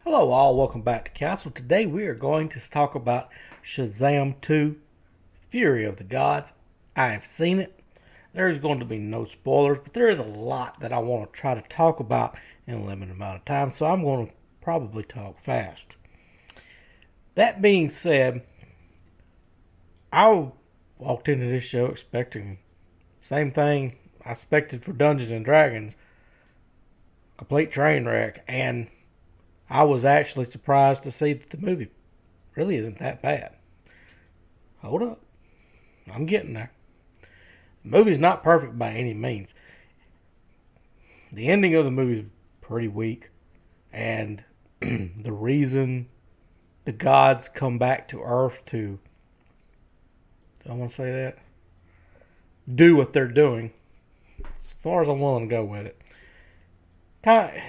Hello, all. Welcome back to Castle. Today we are going to talk about Shazam 2 Fury of the Gods. I have seen it. There's going to be no spoilers, but there is a lot that I want to try to talk about in a limited amount of time, so I'm going to probably talk fast. That being said, I walked into this show expecting the same thing I expected for Dungeons and Dragons, complete train wreck, and I was actually surprised to see that the movie really isn't that bad. Hold up. I'm getting there. The movie's not perfect by any means. The ending of the movie is pretty weak, and the reason the gods come back to Earth to, I want to say that, do what they're doing, as far as I'm willing to go with it. Kind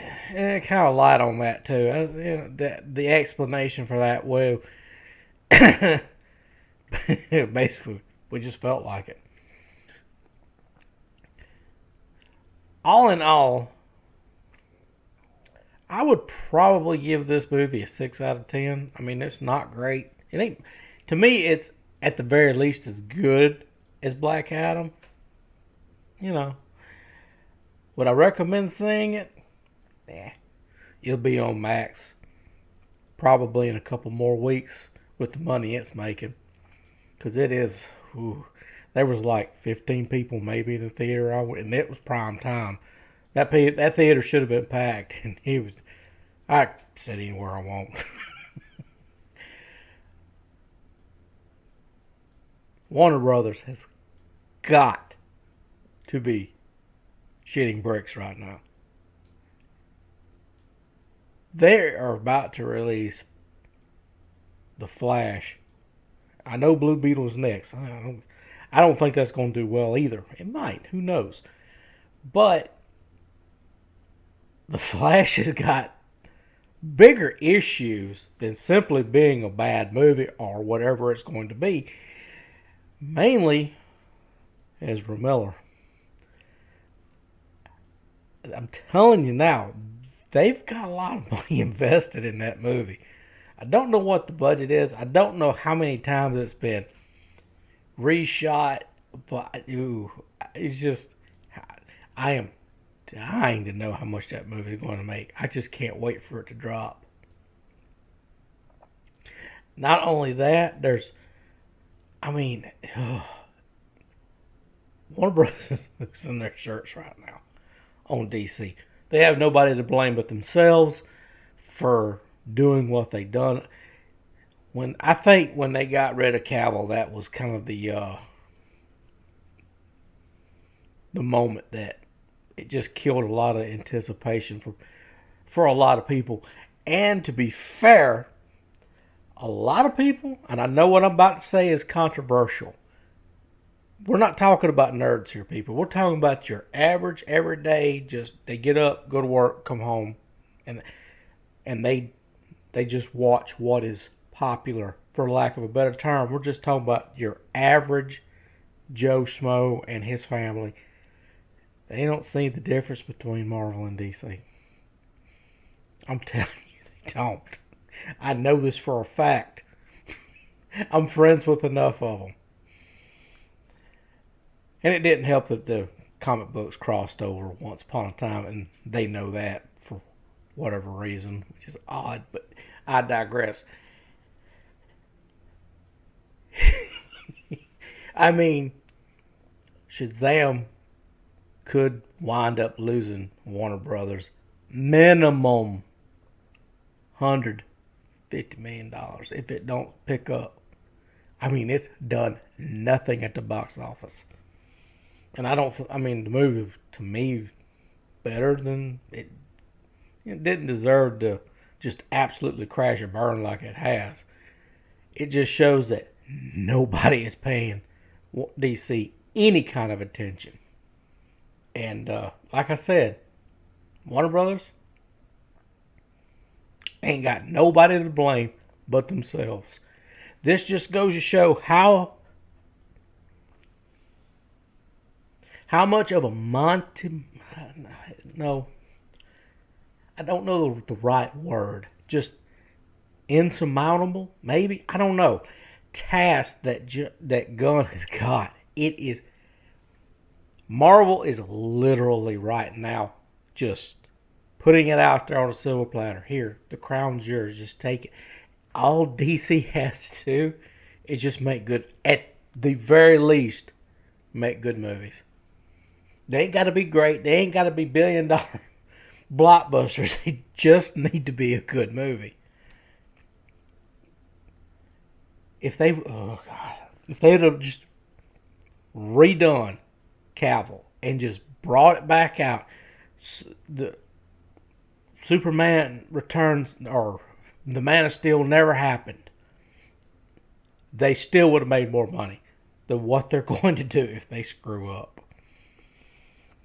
of light on that too. The explanation for that, well, basically, we just felt like it. All in all, I would probably give this movie a 6 out of 10. I mean, it's not great. It ain't, to me, it's at the very least as good as Black Adam. You know, would I recommend seeing it? Yeah, it'll be on Max probably in a couple more weeks with the money it's making. Because it is, ooh, there was like 15 people maybe in the theater, and it was prime time. That theater should have been packed, and he was. I sit anywhere I want. Warner Brothers has got to be shitting bricks right now. They are about to release the Flash. I know Blue Beetle's next. I don't think that's going to do well either. It might. Who knows? But the Flash has got bigger issues than simply being a bad movie or whatever it's going to be. Mainly Ezra Miller. I'm telling you now, they've got a lot of money invested in that movie. I don't know what the budget is. I don't know how many times it's been reshot, but it's just I am dying to know how much that movie is going to make. I just can't wait for it to drop. Not only that, I mean, Warner Bros. Is losing their shirts right now on DC. They have nobody to blame but themselves for doing what they done. When they got rid of Cavill, that was kind of the moment that it just killed a lot of anticipation for a lot of people. And to be fair, a lot of people, and I know what I'm about to say is controversial. We're not talking about nerds here, people. We're talking about your average, everyday. Just they get up, go to work, come home, and and they just watch what is popular, for lack of a better term. We're just talking about your average Joe Schmo and his family. They don't see the difference between Marvel and DC. I'm telling you, they don't. I know this for a fact. I'm friends with enough of them. And it didn't help that the comic books crossed over once upon a time, and they know that for whatever reason, which is odd, but I digress. I mean, Shazam could wind up losing Warner Brothers minimum $150 million if it don't pick up. I mean, it's done nothing at the box office, and I don't. I mean, the movie to me better than it. It didn't deserve to just absolutely crash and burn like it has. It just shows that nobody is paying DC any kind of attention. And like I said, Warner Brothers ain't got nobody to blame but themselves. This just goes to show how much of a Monty. No, I don't know the right word. just insurmountable, maybe, I don't know, task that Gunn has got. It is, Marvel is literally right now just putting it out there on a silver platter. Here, the crown's yours. Just take it. All DC has to do is just make good, at the very least, make good movies. They ain't got to be great. They ain't got to be $1 billion blockbusters. They just need to be a good movie. If they, oh God, if they'd have just redone Cavill and just brought it back out, the Superman Returns or the Man of Steel never happened, they still would have made more money than what they're going to do if they screw up.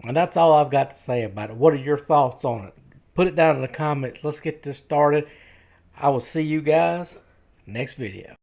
And that's all I've got to say about it. What are your thoughts on it? Put it down in the comments. Let's get this started. I will see you guys next video.